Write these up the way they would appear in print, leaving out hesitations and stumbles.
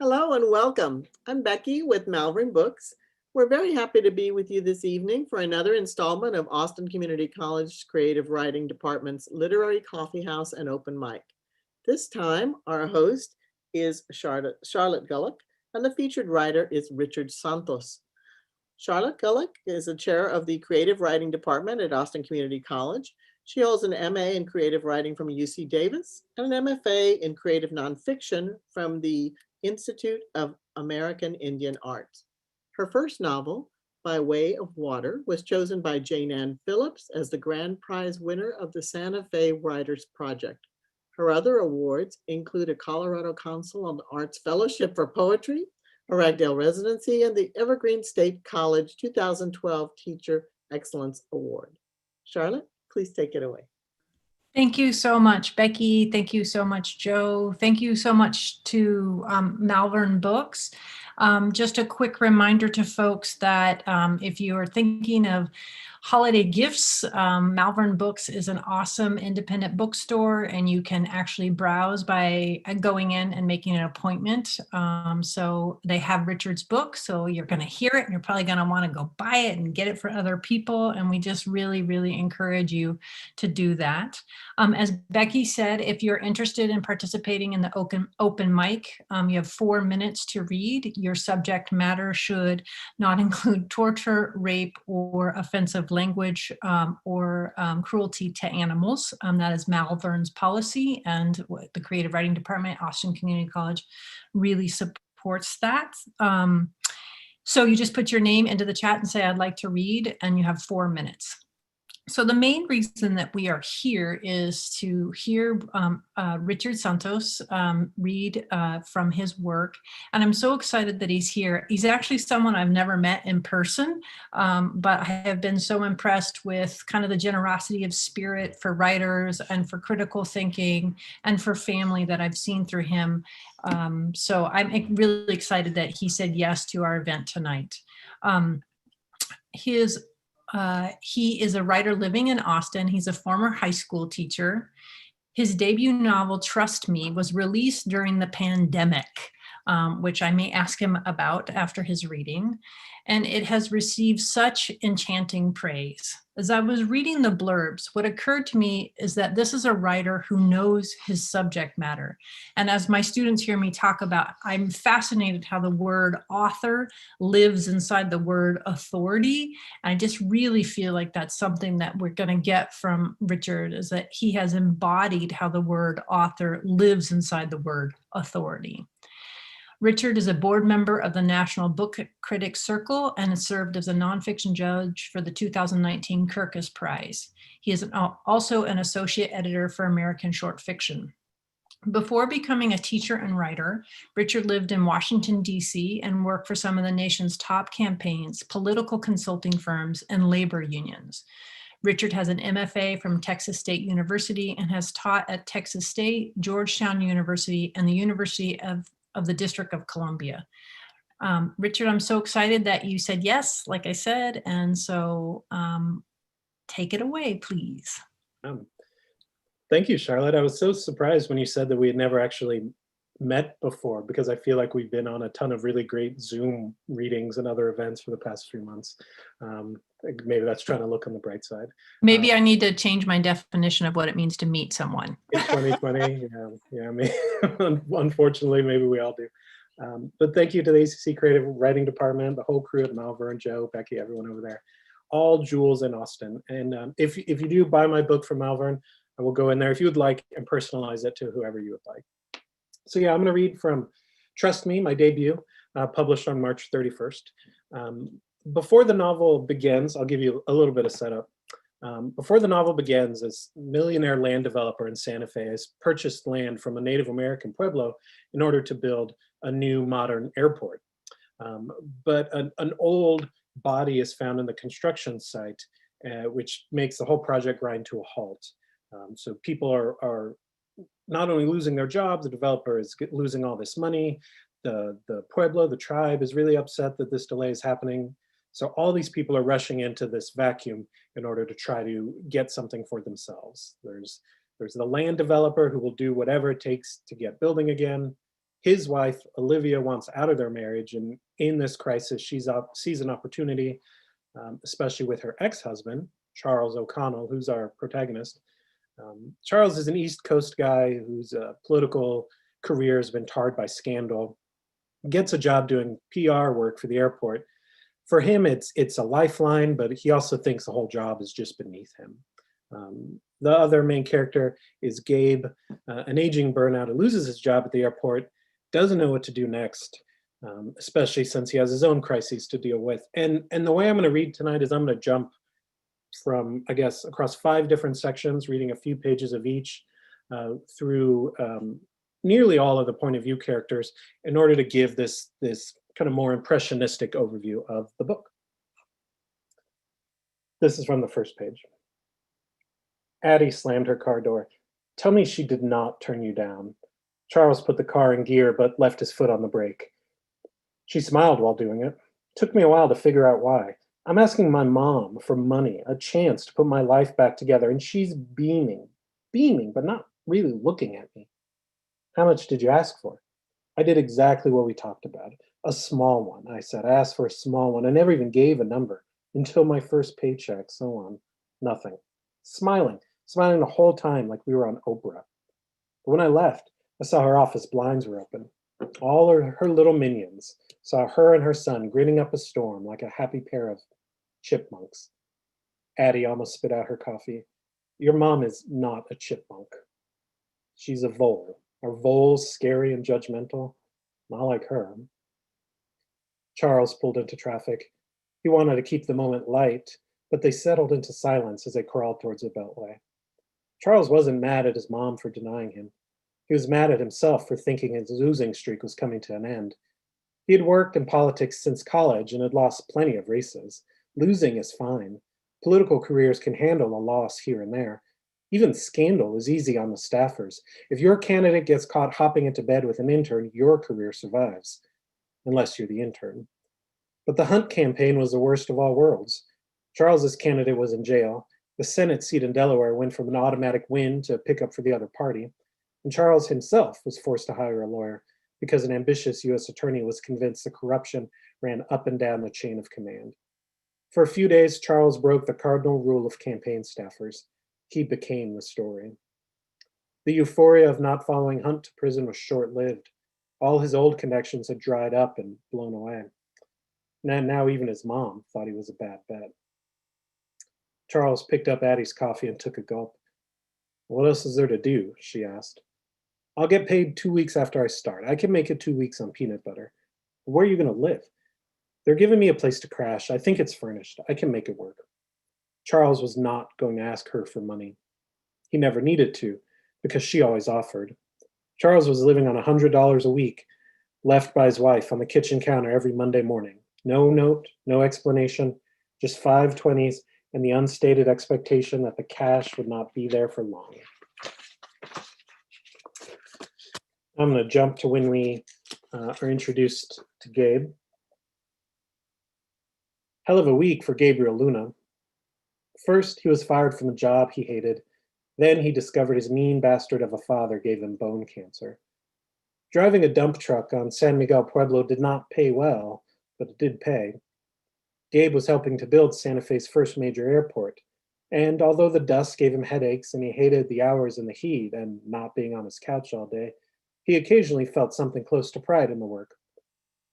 Hello and welcome. I'm Becky with Malvern Books. We're very happy to be with you this evening for another installment of Austin Community College Creative Writing Department's Literary Coffeehouse and Open Mic. This time, our host is Charlotte Gullick, and the featured writer is Richard Santos. Charlotte Gullick is a chair of the Creative Writing Department at Austin Community College. She holds an MA in Creative Writing from UC Davis and an MFA in Creative Nonfiction from the Institute of American Indian Arts. Her first novel, By Way of Water, was chosen by Jane Ann Phillips as the grand prize winner of the Santa Fe Writers Project. Her other awards include a Colorado Council on the Arts Fellowship for Poetry, a Ragdale residency, and the Evergreen State College 2012 Teacher Excellence Award. Charlotte, please take it away. Thank you so much, Becky. Thank you so much, Joe. Thank you so much to Malvern Books. Just a quick reminder to folks that if you are thinking of holiday gifts, Malvern Books is an awesome independent bookstore, and you can actually browse by going in and making an appointment. So they have Richard's book, so you're going to hear it and you're probably going to want to go buy it and get it for other people. And we just really, really encourage you to do that. As Becky said, if you're interested in participating in the open mic, you have 4 minutes to read. Your subject matter should not include torture, rape, or offensive language or cruelty to animals. That is Malvern's policy, and the Creative Writing Department, Austin Community College, really supports that. So you just put your name into the chat and say, I'd like to read, and you have 4 minutes. So the main reason that we are here is to hear Richard Santos read from his work. And I'm so excited that he's here. He's actually someone I've never met in person, but I have been so impressed with kind of the generosity of spirit for writers and for critical thinking and for family that I've seen through him. So I'm really excited that he said yes to our event tonight. He is a writer living in Austin. He's a former high school teacher. His debut novel, Trust Me, was released during the pandemic, which I may ask him about after his reading. And it has received such enchanting praise. As I was reading the blurbs, what occurred to me is that this is a writer who knows his subject matter. And as my students hear me talk about, I'm fascinated how the word author lives inside the word authority. And I just really feel like that's something that we're going to get from Richard, is that he has embodied how the word author lives inside the word authority. Richard is a board member of the National Book Critics Circle and has served as a nonfiction judge for the 2019 Kirkus Prize. He is also an associate editor for American Short Fiction. Before becoming a teacher and writer, Richard lived in Washington, D.C. and worked for some of the nation's top campaigns, political consulting firms, and labor unions. Richard has an MFA from Texas State University and has taught at Texas State, Georgetown University, and the University of the District of Columbia. Richard, I'm so excited that you said yes, like I said, and so take it away, please. Thank you, Charlotte. I was so surprised when you said that we had never actually met before, because I feel like we've been on a ton of really great Zoom readings and other events for the past few months. Maybe that's trying to look on the bright side. Maybe I need to change my definition of what it means to meet someone. In 2020, unfortunately, maybe we all do. But thank you to the ACC Creative Writing Department, the whole crew at Malvern, Joe, Becky, everyone over there, all jewels in Austin. And if you do buy my book from Malvern, I will go in there if you would like and personalize it to whoever you would like. So yeah, I'm going to read from Trust Me, my debut, published on March 31st. Before the novel begins, I'll give you a little bit of setup. Before the novel begins, this millionaire land developer in Santa Fe has purchased land from a Native American pueblo in order to build a new modern airport. But an old body is found in the construction site, which makes the whole project grind to a halt. So people are not only losing their jobs, the developer is losing all this money. The pueblo, the tribe, is really upset that this delay is happening. So all these people are rushing into this vacuum in order to try to get something for themselves. There's the land developer who will do whatever it takes to get building again. His wife, Olivia, wants out of their marriage, and in this crisis, sees an opportunity, especially with her ex-husband, Charles O'Connell, who's our protagonist. Charles is an East Coast guy whose political career has been tarred by scandal, gets a job doing PR work for the airport. For him, it's a lifeline, but he also thinks the whole job is just beneath him. The other main character is Gabe, an aging burnout who loses his job at the airport, doesn't know what to do next, especially since he has his own crises to deal with. And the way I'm going to read tonight is I'm going to jump from, I guess, across 5 different sections, reading a few pages of each through nearly all of the point of view characters in order to give this kind of more impressionistic overview of the book. This is from the first page. Addie slammed her car door. Tell me she did not turn you down. Charles put the car in gear, but left his foot on the brake. She smiled while doing it. Took me a while to figure out why. I'm asking my mom for money, a chance to put my life back together, and she's beaming, but not really looking at me. How much did you ask for? I did exactly what we talked about. A small one, I said. I asked for a small one. I never even gave a number until my first paycheck, so on. Nothing. Smiling the whole time like we were on Oprah. But when I left, I saw her office blinds were open. All her little minions saw her and her son grinning up a storm like a happy pair of chipmunks. Addie almost spit out her coffee. Your mom is not a chipmunk. She's a vole. Are voles scary and judgmental? Not like her. Charles pulled into traffic. He wanted to keep the moment light, but they settled into silence as they crawled towards the Beltway. Charles wasn't mad at his mom for denying him. He was mad at himself for thinking his losing streak was coming to an end. He had worked in politics since college and had lost plenty of races. Losing is fine. Political careers can handle a loss here and there. Even scandal is easy on the staffers. If your candidate gets caught hopping into bed with an intern, your career survives. Unless you're the intern. But the Hunt campaign was the worst of all worlds. Charles's candidate was in jail. The Senate seat in Delaware went from an automatic win to pick up for the other party. And Charles himself was forced to hire a lawyer because an ambitious U.S. attorney was convinced the corruption ran up and down the chain of command. For a few days, Charles broke the cardinal rule of campaign staffers. He became the story. The euphoria of not following Hunt to prison was short-lived. All his old connections had dried up and blown away. Now even his mom thought he was a bad bet. Charles picked up Addie's coffee and took a gulp. What else is there to do? She asked. I'll get paid 2 weeks after I start. I can make it 2 weeks on peanut butter. Where are you going to live? They're giving me a place to crash. I think it's furnished. I can make it work. Charles was not going to ask her for money. He never needed to, because she always offered. Charles was living on $100 a week, left by his wife on the kitchen counter every Monday morning. No note, no explanation, just 5 20s and the unstated expectation that the cash would not be there for long. I'm going to jump to when we are introduced to Gabe. Hell of a week for Gabriel Luna. First, he was fired from a job he hated. Then he discovered his mean bastard of a father gave him bone cancer. Driving a dump truck on San Miguel Pueblo did not pay well, but it did pay. Gabe was helping to build Santa Fe's first major airport, and although the dust gave him headaches and he hated the hours in the heat and not being on his couch all day, he occasionally felt something close to pride in the work.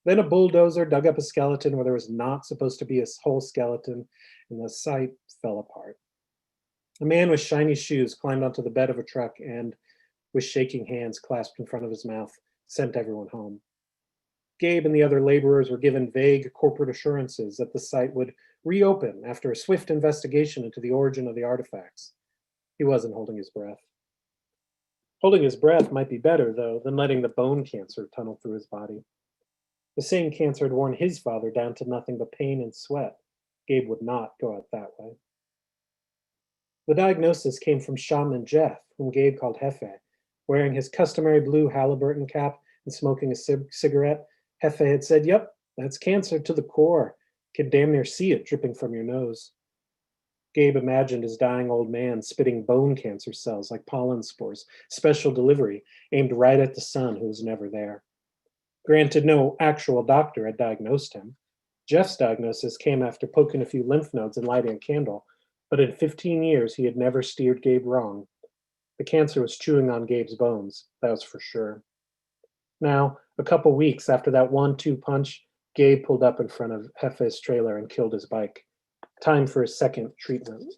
Then a bulldozer dug up a skeleton where there was not supposed to be a whole skeleton, and the site fell apart. A man with shiny shoes climbed onto the bed of a truck and, with shaking hands clasped in front of his mouth, sent everyone home. Gabe and the other laborers were given vague corporate assurances that the site would reopen after a swift investigation into the origin of the artifacts. He wasn't holding his breath. Holding his breath might be better, though, than letting the bone cancer tunnel through his body. The same cancer had worn his father down to nothing but pain and sweat. Gabe would not go out that way. The diagnosis came from Shaman Jeff, whom Gabe called Hefe. Wearing his customary blue Halliburton cap and smoking a cigarette, Hefe had said, "Yep, that's cancer to the core. Can damn near see it dripping from your nose." Gabe imagined his dying old man spitting bone cancer cells like pollen spores, special delivery, aimed right at the son who was never there. Granted, no actual doctor had diagnosed him. Jeff's diagnosis came after poking a few lymph nodes and lighting a candle, but in 15 years he had never steered Gabe wrong. The cancer was chewing on Gabe's bones, that was for sure. Now, a couple weeks after that 1-2 punch, Gabe pulled up in front of Hefe's trailer and killed his bike. Time for his second treatment.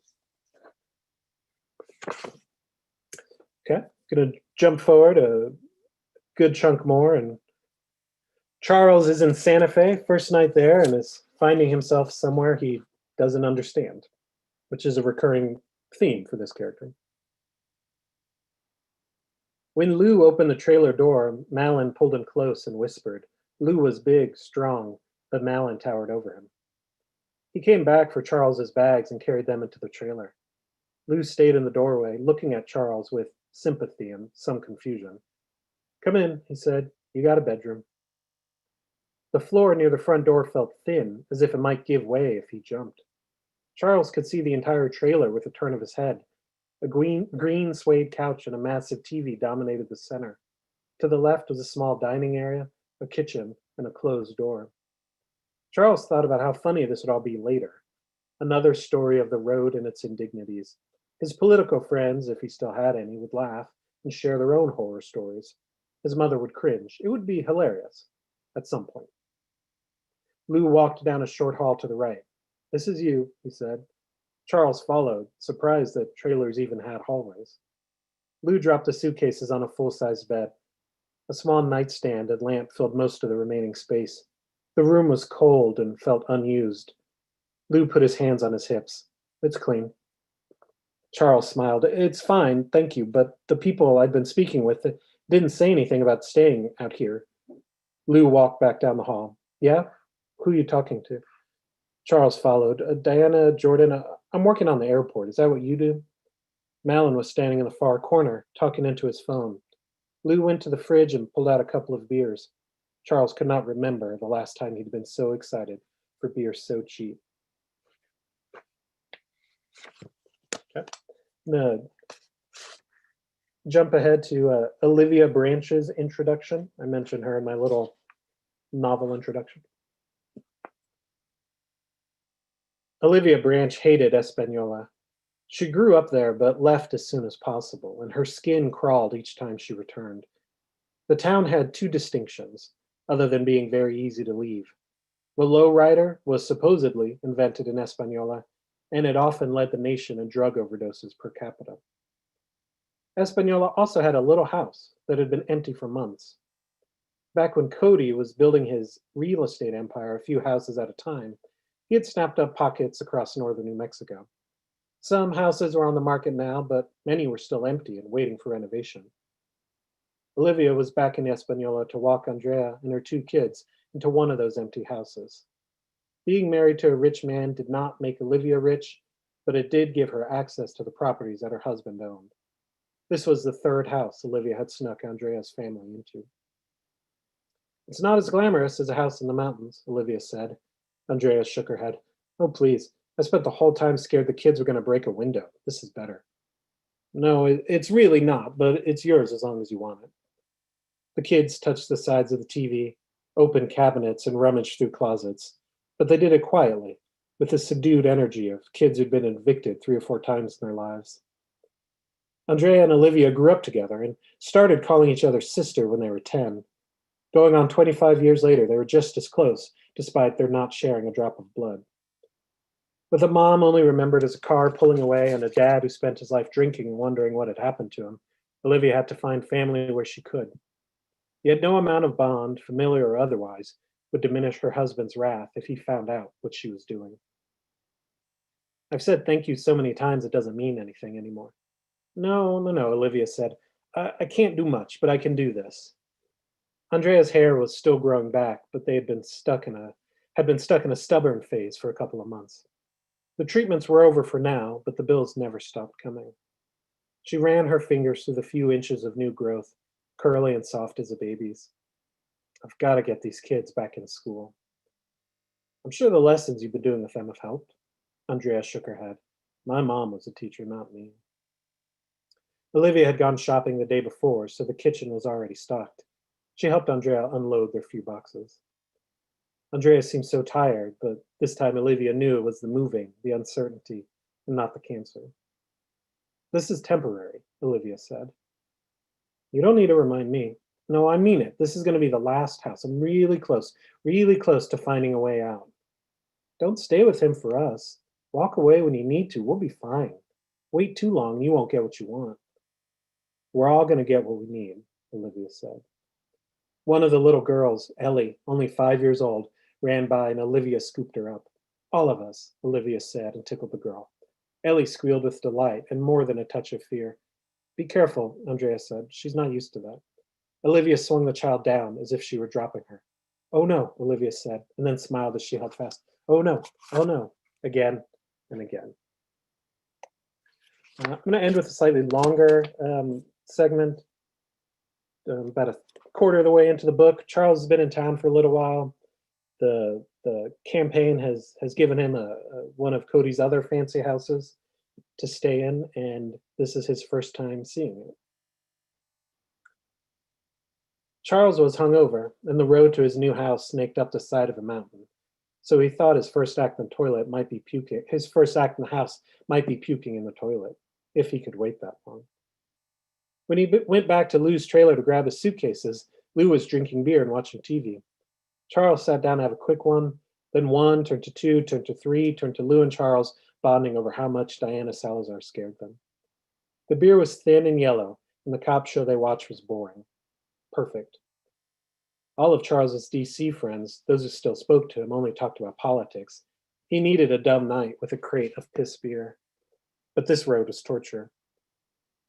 Okay, gonna jump forward a good chunk more, and Charles is in Santa Fe, first night there, and is finding himself somewhere he doesn't understand, which is a recurring theme for this character. When Lou opened the trailer door, Malin pulled him close and whispered. Lou was big, strong, but Malin towered over him. He came back for Charles's bags and carried them into the trailer. Lou stayed in the doorway, looking at Charles with sympathy and some confusion. Come in, he said. You got a bedroom. The floor near the front door felt thin, as if it might give way if he jumped. Charles could see the entire trailer with a turn of his head. A green suede couch and a massive TV dominated the center. To the left was a small dining area, a kitchen, and a closed door. Charles thought about how funny this would all be later. Another story of the road and its indignities. His political friends, if he still had any, would laugh and share their own horror stories. His mother would cringe. It would be hilarious at some point. Lou walked down a short hall to the right. This is you, he said. Charles followed, surprised that trailers even had hallways. Lou dropped the suitcases on a full-size bed. A small nightstand and lamp filled most of the remaining space. The room was cold and felt unused. Lou put his hands on his hips. It's clean. Charles smiled. It's fine, thank you, but the people I'd been speaking with didn't say anything about staying out here. Lou walked back down the hall. Yeah? Who are you talking to? Charles followed. Diana, Jordan, I'm working on the airport. Is that what you do? Malin was standing in the far corner, talking into his phone. Lou went to the fridge and pulled out a couple of beers. Charles could not remember the last time he'd been so excited for beer so cheap. Okay. I'm gonna jump ahead to Olivia Branch's introduction. I mentioned her in my little novel introduction. Olivia Branch hated Espanola. She grew up there but left as soon as possible, and her skin crawled each time she returned. The town had two distinctions, other than being very easy to leave. The lowrider was supposedly invented in Espanola, and it often led the nation in drug overdoses per capita. Espanola also had a little house that had been empty for months. Back when Cody was building his real estate empire a few houses at a time, he had snapped up pockets across northern New Mexico. Some houses were on the market now, but many were still empty and waiting for renovation. Olivia was back in Espanola to walk Andrea and her two kids into one of those empty houses. Being married to a rich man did not make Olivia rich, but it did give her access to the properties that her husband owned. This was the third house Olivia had snuck Andrea's family into. It's not as glamorous as a house in the mountains, Olivia said. Andrea shook her head. Oh, please. I spent the whole time scared the kids were going to break a window. This is better. No, it's really not, but it's yours as long as you want it. The kids touched the sides of the TV, opened cabinets, and rummaged through closets. But they did it quietly, with the subdued energy of kids who'd been evicted 3 or 4 times in their lives. Andrea and Olivia grew up together and started calling each other sister when they were 10. Going on 25 years later, they were just as close, despite their not sharing a drop of blood. With a mom only remembered as a car pulling away and a dad who spent his life drinking and wondering what had happened to him, Olivia had to find family where she could. Yet no amount of bond, familiar or otherwise, would diminish her husband's wrath if he found out what she was doing. I've said thank you so many times it doesn't mean anything anymore. No, Olivia said. I can't do much, but I can do this. Andrea's hair was still growing back, but they had been stuck in a stubborn phase for a couple of months. The treatments were over for now, but the bills never stopped coming. She ran her fingers through the few inches of new growth, curly and soft as a baby's. I've got to get these kids back in school. I'm sure the lessons you've been doing with them have helped. Andrea shook her head. My mom was a teacher, not me. Olivia had gone shopping the day before, so the kitchen was already stocked. She helped Andrea unload their few boxes. Andrea seemed so tired, but this time Olivia knew it was the moving, the uncertainty, and not the cancer. This is temporary, Olivia said. You don't need to remind me. No, I mean it. This is going to be the last house. I'm really close to finding a way out. Don't stay with him for us. Walk away when you need to. We'll be fine. Wait too long, you won't get what you want. We're all going to get what we need, Olivia said. One of the little girls, Ellie, only 5 years old, ran by and Olivia scooped her up. All of us, Olivia said and tickled the girl. Ellie squealed with delight and more than a touch of fear. Be careful, Andrea said. She's not used to that. Olivia swung the child down as if she were dropping her. Oh no, Olivia said, and then smiled as she held fast. Oh no, again and again. I'm going to end with a slightly longer segment, about a quarter of the way into the book. Charles has been in town for a little while. The campaign has given him one of Cody's other fancy houses to stay in, and this is his first time seeing it. Charles was hungover, and the road to his new house snaked up the side of a mountain. So he thought his first act in the toilet might be puking. His first act in the house might be puking in the toilet, if he could wait that long. When he went back to Lou's trailer to grab his suitcases, Lou was drinking beer and watching TV. Charles sat down to have a quick one, then one, turned to two, turned to three, turned to Lou and Charles, bonding over how much Diana Salazar scared them. The beer was thin and yellow, and the cop show they watched was boring. Perfect. All of Charles's DC friends, those who still spoke to him, only talked about politics. He needed a dumb night with a crate of piss beer. But this road was torture.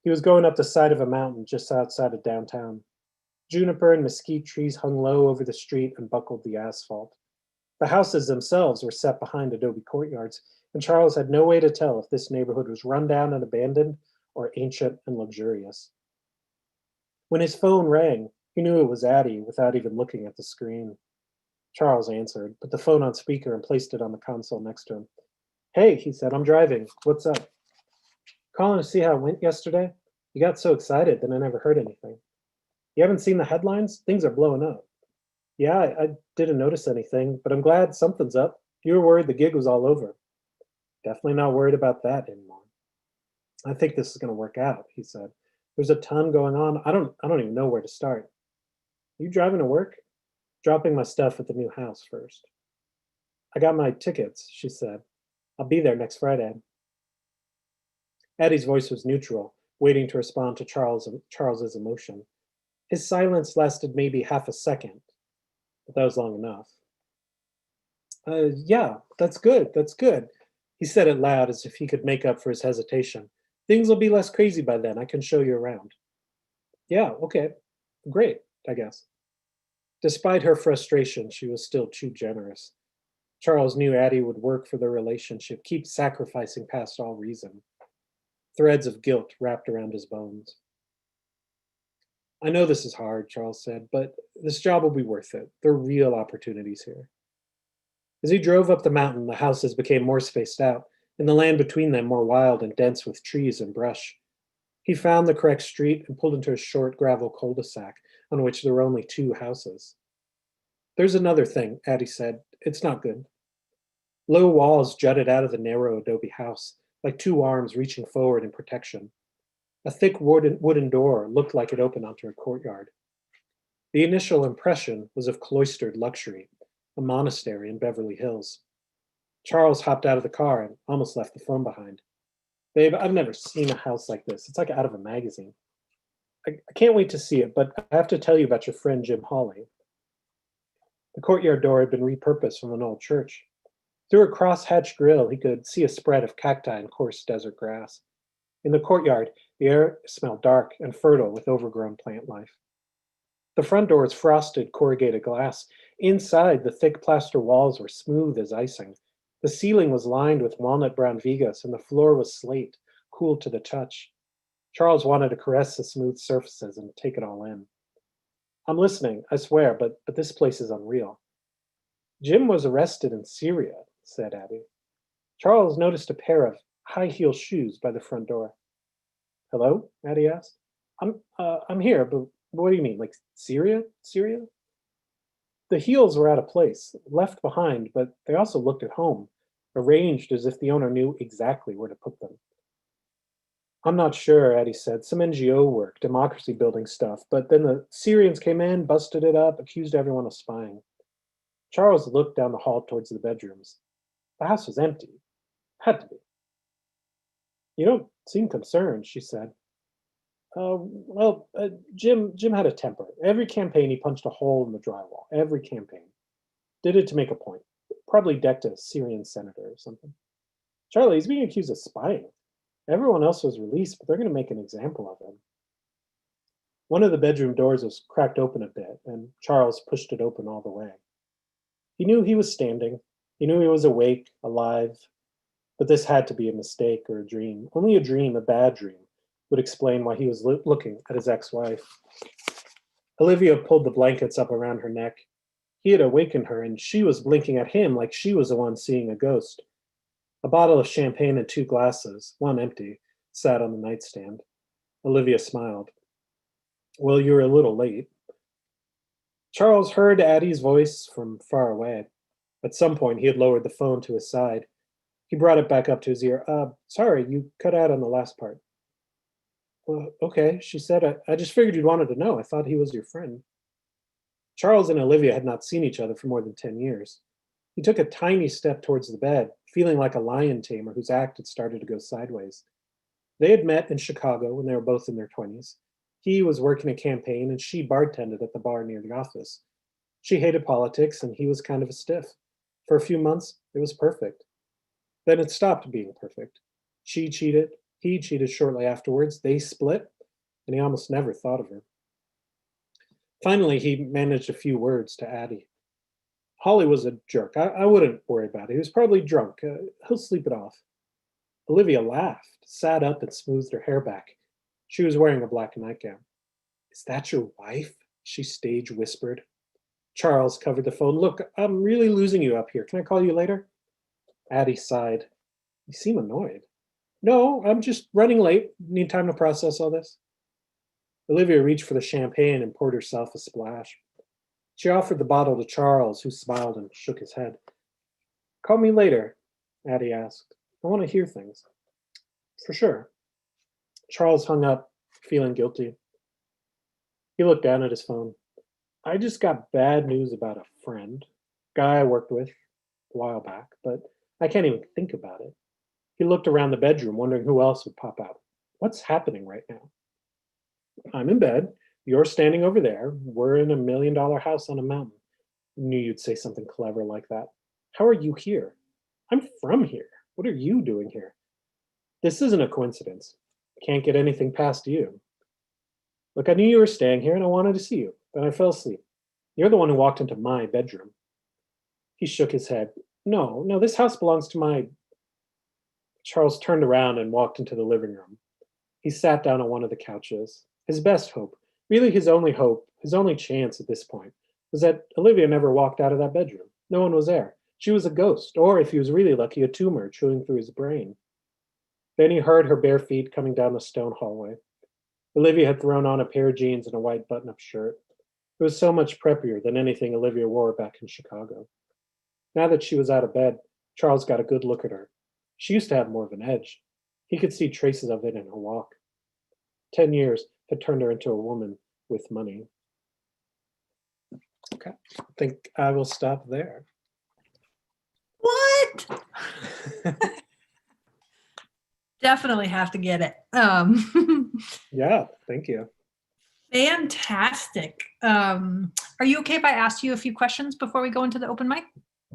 He was going up the side of a mountain just outside of downtown. Juniper and mesquite trees hung low over the street and buckled the asphalt. The houses themselves were set behind adobe courtyards, and Charles had no way to tell if this neighborhood was run down and abandoned or ancient and luxurious. When his phone rang, he knew it was Addie without even looking at the screen. Charles answered, put the phone on speaker and placed it on the console next to him. Hey, he said, I'm driving. What's up? Calling to see how it went yesterday? You got so excited that I never heard anything. You haven't seen the headlines? Things are blowing up. Yeah, I didn't notice anything, but I'm glad something's up. You were worried the gig was all over. Definitely not worried about that anymore. I think this is going to work out, he said. There's a ton going on. I don't even know where to start. You driving to work? Dropping my stuff at the new house first. I got my tickets, she said. I'll be there next Friday. Addie's voice was neutral, waiting to respond to Charles's emotion. His silence lasted maybe half a second, but that was long enough. Yeah, that's good, he said it loud as if he could make up for his hesitation. Things will be less crazy by then. I can show you around. Yeah, okay, great, I guess. Despite her frustration, she was still too generous. Charles knew Addie would work for their relationship, keep sacrificing past all reason. Threads of guilt wrapped around his bones. I know this is hard, Charles said, but this job will be worth it. There are real opportunities here. As he drove up the mountain, the houses became more spaced out, and the land between them more wild and dense with trees and brush. He found the correct street and pulled into a short gravel cul-de-sac on which there were only 2 houses. There's another thing, Addie said. It's not good. Low walls jutted out of the narrow adobe house, like 2 arms reaching forward in protection. A thick wooden door looked like it opened onto a courtyard. The initial impression was of cloistered luxury, a monastery in Beverly Hills. Charles hopped out of the car and almost left the phone behind. Babe, I've never seen a house like this. It's like out of a magazine. I can't wait to see it, but I have to tell you about your friend Jim Hawley. The courtyard door had been repurposed from an old church. Through a cross-hatched grill, he could see a spread of cacti and coarse desert grass. In the courtyard, the air smelled dark and fertile with overgrown plant life. The front door was frosted corrugated glass. Inside, the thick plaster walls were smooth as icing. The ceiling was lined with walnut brown vigas, and the floor was slate, cool to the touch. Charles wanted to caress the smooth surfaces and take it all in. I'm listening, I swear, but this place is unreal. Jim was arrested in Syria, said Addie. Charles noticed a pair of high-heel shoes by the front door. Hello? Addie asked. I'm here, but What do you mean, like Syria? Syria? The heels were out of place, left behind, but they also looked at home, arranged as if the owner knew exactly where to put them. I'm not sure, Addie said. Some NGO work, democracy building stuff, but then the Syrians came in, busted it up, accused everyone of spying. Charles looked down the hall towards the bedrooms. The house was empty. Had to be. You don't seem concerned, she said. Jim had a temper. Every campaign he punched a hole in the drywall. Every campaign. Did it to make a point. Probably decked a Syrian senator or something. Charlie, he's being accused of spying. Everyone else was released, but they're going to make an example of him. One of the bedroom doors was cracked open a bit, and Charles pushed it open all the way. He knew he was standing. He knew he was awake, alive. But this had to be a mistake or a dream. Only a dream, a bad dream, would explain why he was looking at his ex-wife. Olivia pulled the blankets up around her neck. He had awakened her, and she was blinking at him like she was the one seeing a ghost. A bottle of champagne and 2 glasses, one empty, sat on the nightstand. Olivia smiled. Well, you're a little late. Charles heard Addie's voice from far away. At some point, he had lowered the phone to his side. He brought it back up to his ear. Sorry, you cut out on the last part. Well, okay, she said. I just figured you'd wanted to know. I thought he was your friend. Charles and Olivia had not seen each other for more than 10 years. He took a tiny step towards the bed, feeling like a lion tamer whose act had started to go sideways. They had met in Chicago when they were both in their 20s. He was working a campaign and she bartended at the bar near the office. She hated politics and he was kind of a stiff. For a few months, it was perfect. Then it stopped being perfect. She cheated, he cheated shortly afterwards, they split, and he almost never thought of her. Finally, he managed a few words to Addie. Holly was a jerk. I wouldn't worry about it. He was probably drunk. He'll sleep it off. Olivia laughed, sat up, and smoothed her hair back. She was wearing a black nightgown. Is that your wife? She stage whispered. Charles covered the phone. Look, I'm really losing you up here. Can I call you later? Addie sighed. You seem annoyed. No, I'm just running late. Need time to process all this. Olivia reached for the champagne and poured herself a splash. She offered the bottle to Charles, who smiled and shook his head. Call me later, Addie asked. I want to hear things. For sure. Charles hung up, feeling guilty. He looked down at his phone. I just got bad news about a friend, guy I worked with a while back, but I can't even think about it. He looked around the bedroom, wondering who else would pop out. What's happening right now? I'm in bed. You're standing over there. We're in $1 million house on a mountain. Knew you'd say something clever like that. How are you here? I'm from here. What are you doing here? This isn't a coincidence. Can't get anything past you. Look, I knew you were staying here and I wanted to see you, but I fell asleep. You're the one who walked into my bedroom. He shook his head. No, this house belongs to my... Charles turned around and walked into the living room. He sat down on one of the couches. His best hope, really his only hope, his only chance at this point, was that Olivia never walked out of that bedroom. No one was there. She was a ghost, or if he was really lucky, a tumor chewing through his brain. Then he heard her bare feet coming down the stone hallway. Olivia had thrown on a pair of jeans and a white button-up shirt. It was so much preppier than anything Olivia wore back in Chicago. Now that she was out of bed, Charles got a good look at her. She used to have more of an edge. He could see traces of it in her walk. 10 years had turned her into a woman with money. Okay, I think I will stop there. What? Definitely have to get it. Yeah, thank you. Fantastic. Are you okay if I ask you a few questions before we go into the open mic?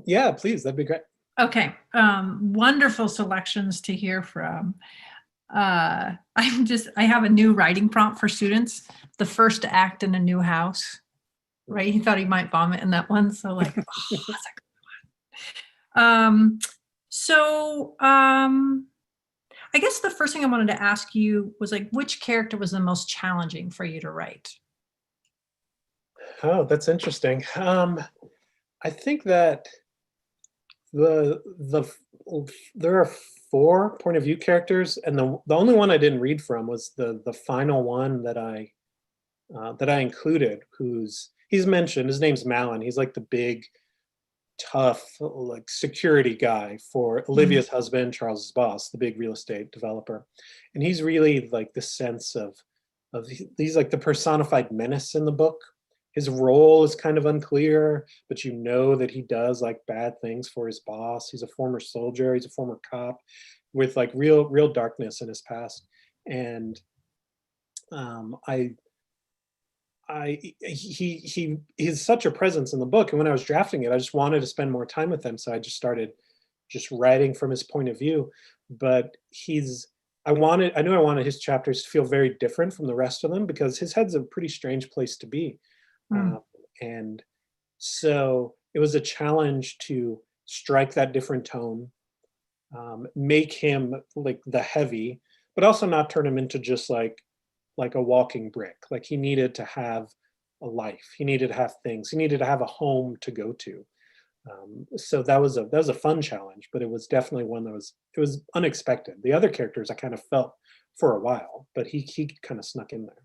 Yeah, please, that'd be great. Okay. Wonderful selections to hear from. I have a new writing prompt for students. The first act in a new house, right? He thought he might vomit in that one. So like, oh, that's a good one. I guess the first thing I wanted to ask you was like, which character was the most challenging for you to write? Oh, that's interesting. I think that there are 4 point of view characters, and the only one I didn't read from was the final one that I that I included, he's mentioned, his name's Malin. He's like the big, tough, like security guy for Olivia's husband, Charles's boss, the big real estate developer. And he's really like the sense of he's like the personified menace in the book. His role is kind of unclear, but you know that he does like bad things for his boss. He's a former soldier, he's a former cop with like real darkness in his past. And he is such a presence in the book. And when I was drafting it, I just wanted to spend more time with him. So I just started just writing from his point of view. But I knew I wanted his chapters to feel very different from the rest of them, because his head's a pretty strange place to be. And so it was a challenge to strike that different tone, make him like the heavy, but also not turn him into just like a walking brick. Like he needed to have a life. He needed to have things. He needed to have a home to go to. So that was a fun challenge, but it was definitely one that was unexpected. The other characters I kind of felt for a while, but he kind of snuck in there.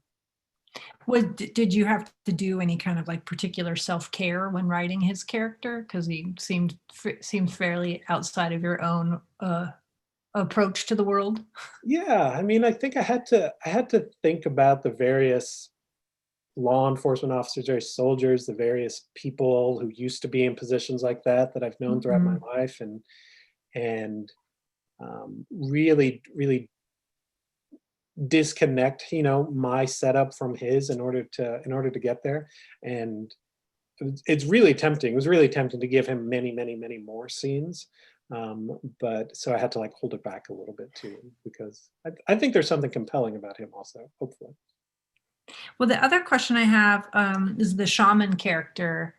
Did you have to do any kind of like particular self-care when writing his character? Because he seemed fairly outside of your own approach to the world. Yeah, I mean, I think I had to think about the various law enforcement officers, various soldiers, the various people who used to be in positions like that I've known throughout my life, and really disconnect, my setup from his in order to get there. And it's really tempting. It was really tempting to give him many more scenes. But so I had to like hold it back a little bit too, because I think there's something compelling about him also, hopefully. Well, the other question I have is the shaman character.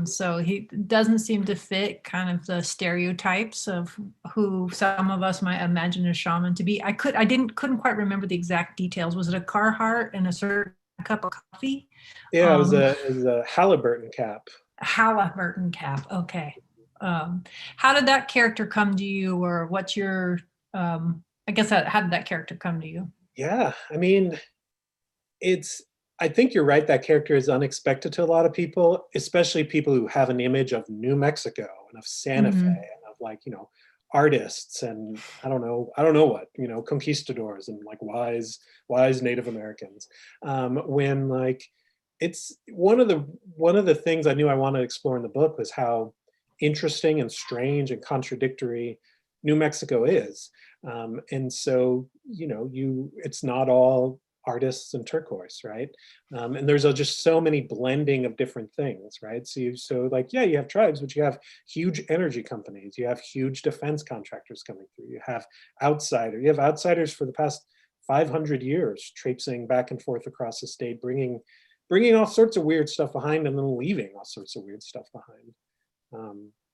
So he doesn't seem to fit kind of the stereotypes of who some of us might imagine a shaman to be. I couldn't quite remember the exact details. Was it a Carhartt and a certain cup of coffee? Yeah, it was a Halliburton cap. Halliburton cap. Okay. How did that character come to you, or what's your? I guess how did that character come to you? Yeah, I mean, I think you're right. That character is unexpected to a lot of people, especially people who have an image of New Mexico and of Santa Fe and of like, artists and I don't know what, conquistadors and like wise Native Americans. When like it's one of the things I knew I wanted to explore in the book was how interesting and strange and contradictory New Mexico is. And so, it's not all artists and turquoise, right? And there's just so many blending of different things, right? So you have tribes, but you have huge energy companies, you have huge defense contractors coming through, you have outsiders for the past 500 years traipsing back and forth across the state, bringing all sorts of weird stuff behind and then leaving all sorts of weird stuff behind.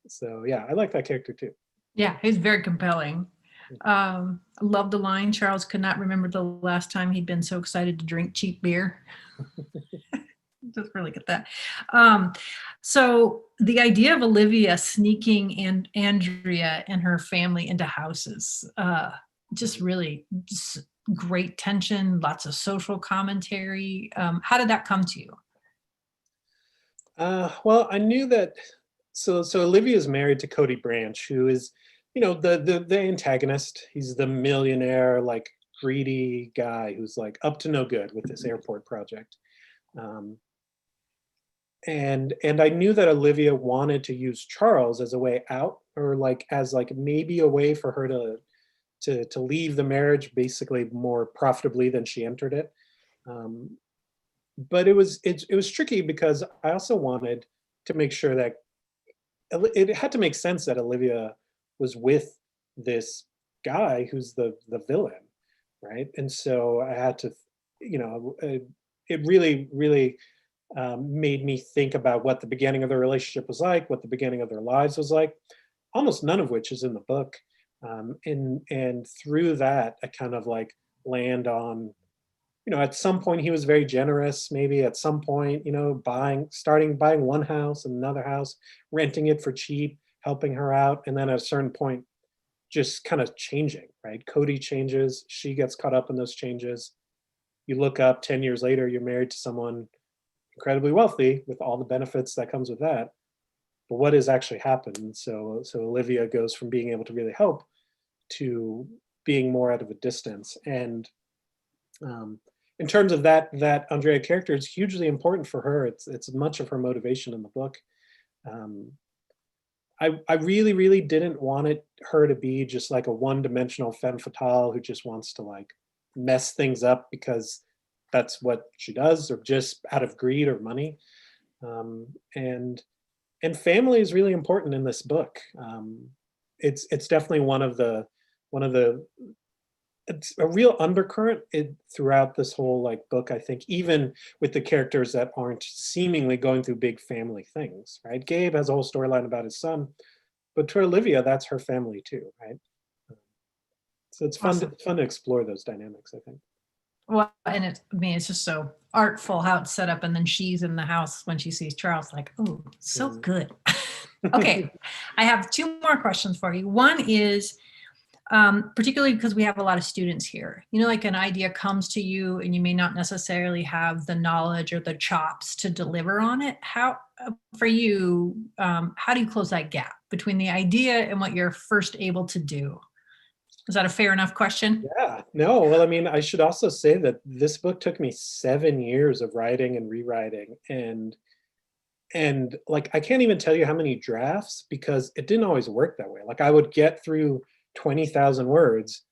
So yeah, I like that character too. Yeah, he's very compelling. I love the line, Charles could not remember the last time he'd been so excited to drink cheap beer. Just really get that. So the idea of Olivia sneaking and Andrea and her family into houses, just great tension, lots of social commentary. How did that come to you? Well, I knew that. So Olivia's married to Cody Branch, who is, the antagonist. He's the millionaire, like greedy guy who's like up to no good with this airport project. And I knew that Olivia wanted to use Charles as a way out, or like as like maybe a way for her to leave the marriage basically more profitably than she entered it. But it was tricky because I also wanted to make sure that it had to make sense that Olivia was with this guy who's the villain, right? And so I had to, it really made me think about what the beginning of their relationship was like, what the beginning of their lives was like, almost none of which is in the book. And through that, I kind of like land on, at some point he was very generous, maybe at some point, starting buying one house and another house, renting it for cheap, helping her out. And then at a certain point, just kind of changing, right? Cody changes, she gets caught up in those changes. you look up 10 years later, you're married to someone incredibly wealthy with all the benefits that comes with that. But what has actually happened? So Olivia goes from being able to really help to being more out of a distance. And in terms of that Andrea character, it's hugely important for her. It's much of her motivation in the book. I really, really didn't want her to be just like a one-dimensional femme fatale who just wants to like mess things up because that's what she does, or just out of greed or money. And family is really important in this book. It's definitely one of the it's a real undercurrent throughout this whole like book, I think, even with the characters that aren't seemingly going through big family things, right? Gabe has a whole storyline about his son, but to Olivia, that's her family too, right? So it's fun, Awesome. fun to explore those dynamics, I think. Well, and it's just so artful how it's set up. And then she's in the house when she sees Charles, like, oh, so good. Okay, I have two more questions for you. One is, particularly because we have a lot of students here, you know, like an idea comes to you and you may not necessarily have the knowledge or the chops to deliver on it. How, for you, how do you close that gap between the idea and what you're first able to do? Is that a fair enough question? Yeah, no, well, I mean, I should also say that this book took me 7 years of writing and rewriting, and like, I can't even tell you how many drafts, because it didn't always work that way. Like, I would get through 20,000 words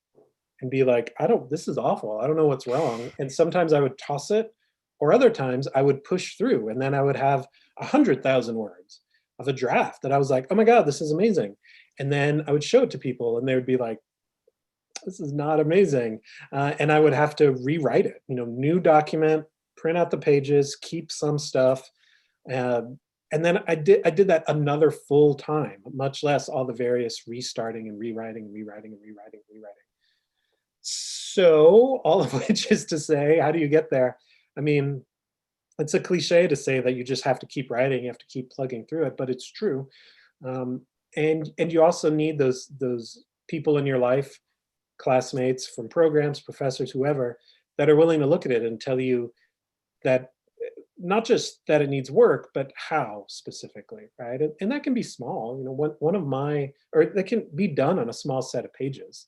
and be like, this is awful. I don't know what's wrong. And sometimes I would toss it, or other times I would push through, and then I would have 100,000 words of a draft that I was like, oh my God, this is amazing. And then I would show it to people and they would be like, this is not amazing. And I would have to rewrite it, you know, new document, print out the pages, keep some stuff. And then I did that another full time, much less all the various restarting and rewriting and rewriting and rewriting and rewriting. So all of which is to say, how do you get there? I mean, it's a cliche to say that you just have to keep writing, you have to keep plugging through it, but it's true. And you also need those people in your life, classmates from programs, professors, whoever, that are willing to look at it and tell you that not just that it needs work, but how specifically, right? And that can be small, you know, one of my, or that can be done on a small set of pages.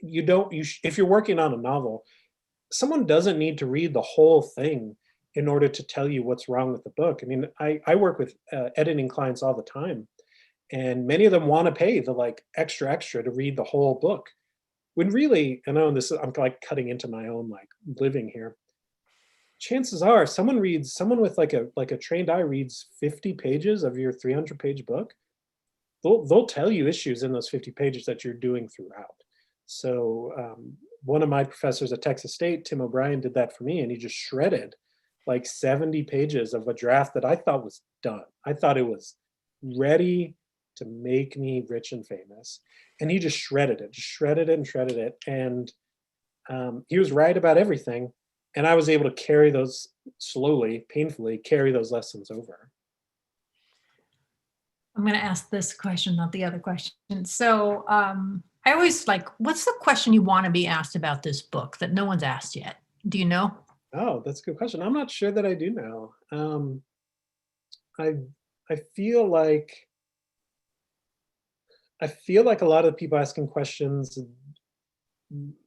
If you're working on a novel, someone doesn't need to read the whole thing in order to tell you what's wrong with the book. I mean, I work with editing clients all the time, and many of them want to pay the like extra to read the whole book, when really, and I know this is, I'm like cutting into my own like living here, chances are someone with like a trained eye reads 50 pages of your 300-page book. They'll tell you issues in those 50 pages that you're doing throughout. So one of my professors at Texas State, Tim O'Brien, did that for me, and he just shredded like 70 pages of a draft that I thought was done. I thought it was ready to make me rich and famous. And he just shredded it. And he was right about everything. And I was able to carry those slowly, painfully, carry those lessons over. I'm going to ask this question, not the other question. So I always like, what's the question you want to be asked about this book that no one's asked yet? Do you know? Oh, that's a good question. I'm not sure that I do know. I feel like a lot of people asking questions,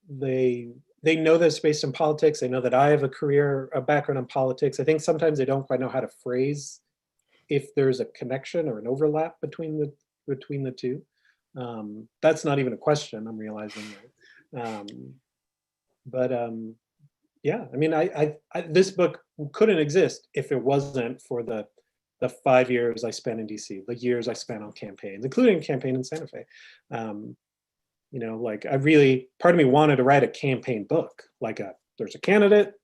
they know this based in politics. They know that I have a background in politics. I think sometimes they don't quite know how to phrase if there's a connection or an overlap between the two. That's not even a question, I'm realizing that. Yeah, I mean, I this book couldn't exist if it wasn't for the 5 years I spent in DC, the years I spent on campaigns, including a campaign in Santa Fe. You know, like part of me wanted to write a campaign book, like there's a candidate,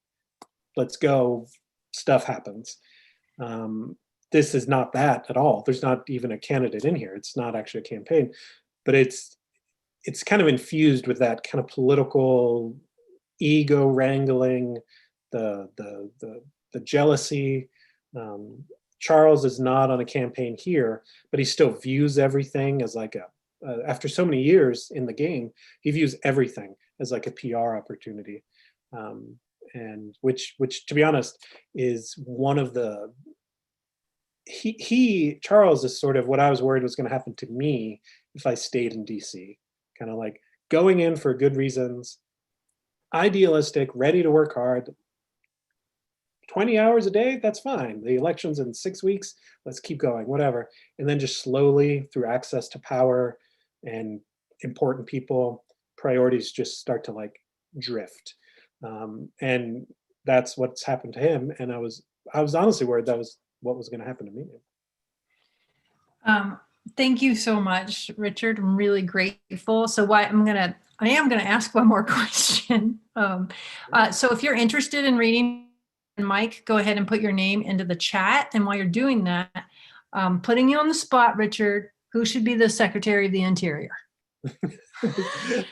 let's go, stuff happens. This is not that at all. There's not even a candidate in here. It's not actually a campaign, but it's kind of infused with that kind of political ego wrangling, the jealousy. Charles is not on a campaign here, but he still views everything as like after so many years in the game, he views everything as like a PR opportunity. And which to be honest is one of the, Charles is sort of what I was worried was going to happen to me if I stayed in DC, kind of like going in for good reasons, idealistic, ready to work hard, 20 hours a day, that's fine. The election's in 6 weeks, let's keep going, whatever. And then just slowly through access to power and important people, priorities just start to like drift. And that's what's happened to him. And I was honestly worried that was what was going to happen to me. Thank you so much, Richard. I'm really grateful. So I am gonna ask one more question. So if you're interested in reading, Mike, go ahead and put your name into the chat. And while you're doing that, putting you on the spot, Richard, who should be the Secretary of the Interior?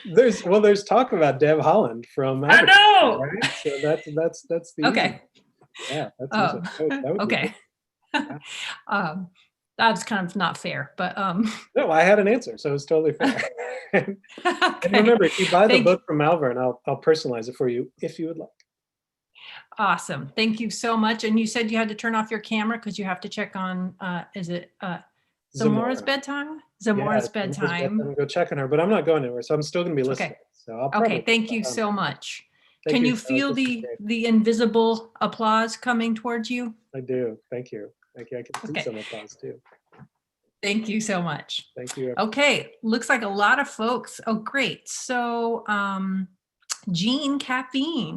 There's talk about Deb Haaland from I know. right? So that's the Okay. Yeah, that's that would okay. That's kind of not fair, but no, I had an answer, so it's totally fair. And remember, if you buy the book from Malvern, I'll personalize it for you if you would like. Awesome. Thank you so much. And you said you had to turn off your camera because you have to check on, is it Zamora's bedtime? Zamora's bedtime. Go check on her, but I'm not going anywhere, so I'm still going to be listening. Okay. So I'll probably Thank you so much. Thank Can you you feel the invisible applause coming towards you? I do. Thank you. Thank you. I can see some applause too. Thank you so much. Thank you. Okay. Looks like a lot of folks. Oh, great. So, Jean Caffeine.